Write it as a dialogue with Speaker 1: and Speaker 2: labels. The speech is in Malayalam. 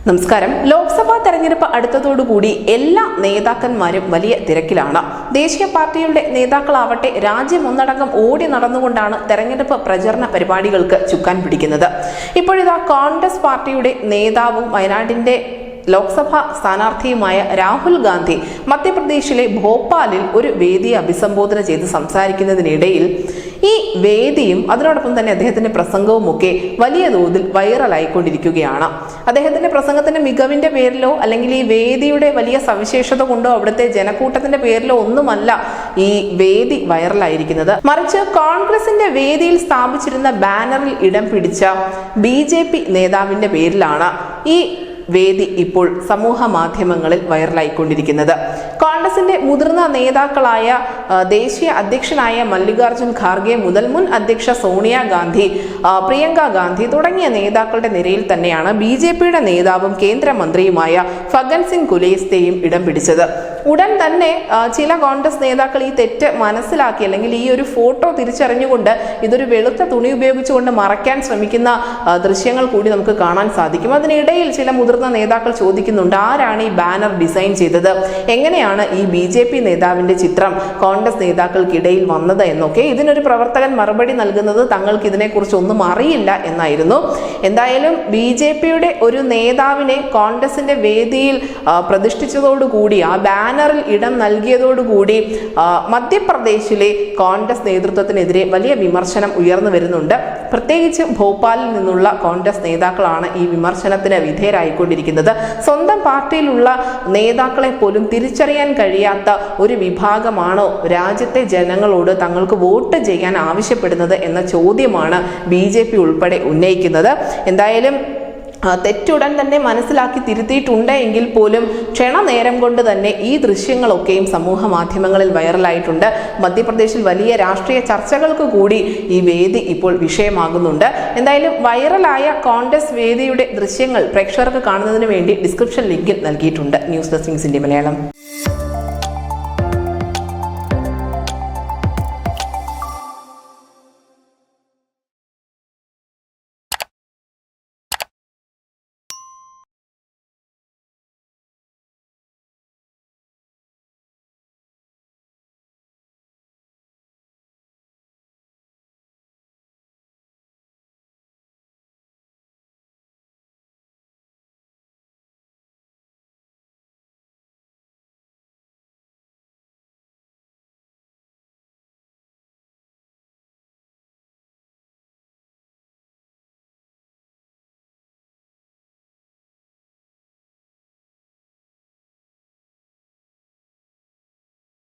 Speaker 1: നമസ്കാരം. ലോക്സഭാ തെരഞ്ഞെടുപ്പ് അടുത്തതോടുകൂടി എല്ലാ നേതാക്കന്മാരും വലിയ തിരക്കിലാണ്. ദേശീയ പാർട്ടിയുടെ നേതാക്കളാവട്ടെ രാജ്യമൊന്നടങ്കം ഓടി നടന്നുകൊണ്ടാണ് തെരഞ്ഞെടുപ്പ് പ്രചരണ പരിപാടികൾക്ക് ചുക്കാൻ പിടിക്കുന്നത്. ഇപ്പോഴിതാ കോൺഗ്രസ് പാർട്ടിയുടെ നേതാവും വയനാടിന്റെ ലോക്സഭാ സ്ഥാനാർത്ഥിയുമായ രാഹുൽ ഗാന്ധി മധ്യപ്രദേശിലെ ഭോപ്പാലിൽ ഒരു വേദിയെ അഭിസംബോധന ചെയ്ത് സംസാരിക്കുന്നതിനിടയിൽ ഈ വേദിയും അതിനോടൊപ്പം തന്നെ അദ്ദേഹത്തിന്റെ പ്രസംഗവും ഒക്കെ വലിയ തോതിൽ വൈറലായിക്കൊണ്ടിരിക്കുകയാണ്. അദ്ദേഹത്തിന്റെ പ്രസംഗത്തിന്റെ മികവിന്റെ പേരിലോ അല്ലെങ്കിൽ ഈ വേദിയുടെ വലിയ സവിശേഷത കൊണ്ടോ അവിടുത്തെ ജനക്കൂട്ടത്തിന്റെ പേരിലോ ഒന്നുമല്ല ഈ വേദി വൈറലായിരിക്കുന്നത്. മറിച്ച് കോൺഗ്രസിന്റെ വേദിയിൽ സ്ഥാപിച്ചിരുന്ന ബാനറിൽ ഇടം പിടിച്ച BJP നേതാവിന്റെ പേരിലാണ് ഈ വേദി ഇപ്പോൾ സമൂഹ മാധ്യമങ്ങളിൽ വൈറലായിക്കൊണ്ടിരിക്കുന്നത്. കോൺഗ്രസിന്റെ മുതിർന്ന നേതാക്കളായ ദേശീയ അധ്യക്ഷനായ മല്ലികാർജുൻ ഖാർഗെ മുതൽ മുൻ അധ്യക്ഷ സോണിയ ഗാന്ധി, പ്രിയങ്ക ഗാന്ധി തുടങ്ങിയ നേതാക്കളുടെ നിരയിൽ തന്നെയാണ് BJPയുടെ നേതാവും കേന്ദ്രമന്ത്രിയുമായ ഫഗൻ സിംഗ് കുലേസ്തയും ഇടം പിടിച്ചത്. ഉടൻ തന്നെ ചില കോൺഗ്രസ് നേതാക്കൾ ഈ തെറ്റ് മനസ്സിലാക്കി അല്ലെങ്കിൽ ഈ ഒരു ഫോട്ടോ തിരിച്ചറിഞ്ഞുകൊണ്ട് ഇതൊരു വെളുത്ത തുണി ഉപയോഗിച്ചുകൊണ്ട് മറയ്ക്കാൻ ശ്രമിക്കുന്ന ദൃശ്യങ്ങൾ കൂടി നമുക്ക് കാണാൻ സാധിക്കും. അതിനിടയിൽ ചില മുതിർന്ന നേതാക്കൾ ചോദിക്കുന്നുണ്ട്, ആരാണ് ഈ ബാനർ ഡിസൈൻ ചെയ്തത്, എങ്ങനെയാണ് ഈ BJP നേതാവിന്റെ ചിത്രം കോൺഗ്രസ് നേതാക്കൾക്കിടയിൽ വന്നത് എന്നൊക്കെ. ഇതിനൊരു പ്രവർത്തകൻ മറുപടി നൽകുന്നത് തങ്ങൾക്ക് ഇതിനെക്കുറിച്ച് ഒന്നും അറിയില്ല എന്നായിരുന്നു. എന്തായാലും BJPയുടെ ഒരു നേതാവിനെ കോൺഗ്രസിന്റെ വേദിയിൽ പ്രതിഷ്ഠിച്ചതോടുകൂടി ആ ബാനറിൽ ഇടം നൽകിയതോടുകൂടി മധ്യപ്രദേശിലെ കോൺഗ്രസ് നേതൃത്വത്തിനെതിരെ വലിയ വിമർശനം ഉയർന്നു വരുന്നുണ്ട്. പ്രത്യേകിച്ച് ഭോപ്പാലിൽ നിന്നുള്ള കോൺഗ്രസ് നേതാക്കളാണ് ഈ വിമർശനത്തിന് വിധേയരായിക്കൊണ്ടിരിക്കുന്നത്. സ്വന്തം പാർട്ടിയിലുള്ള നേതാക്കളെ പോലും തിരിച്ചറിയാൻ കഴിയാത്ത ഒരു വിഭാഗമാണോ രാജ്യത്തെ ജനങ്ങളോട് തങ്ങൾക്ക് വോട്ട് ചെയ്യാൻ ആവശ്യപ്പെടുന്നത് എന്ന ചോദ്യമാണ് BJP ഉൾപ്പെടെ ഉന്നയിക്കുന്നത്. എന്തായാലും തെറ്റുടൻ തന്നെ മനസ്സിലാക്കി തിരുത്തിയിട്ടുണ്ട് എങ്കിൽ പോലും ക്ഷണനേരം കൊണ്ട് തന്നെ ഈ ദൃശ്യങ്ങളൊക്കെയും സമൂഹ മാധ്യമങ്ങളിൽ വൈറലായിട്ടുണ്ട്. മധ്യപ്രദേശിൽ വലിയ രാഷ്ട്രീയ ചർച്ചകൾക്ക് കൂടി ഈ വേദി ഇപ്പോൾ വിഷയമാകുന്നുണ്ട്. എന്തായാലും വൈറലായ കോൺഗ്രസ് വേദിയുടെ ദൃശ്യങ്ങൾ പ്രേക്ഷകർക്ക് കാണുന്നതിന് വേണ്ടി ഡിസ്ക്രിപ്ഷൻ ലിങ്കിൽ നൽകിയിട്ടുണ്ട്. News desk India Malayalam.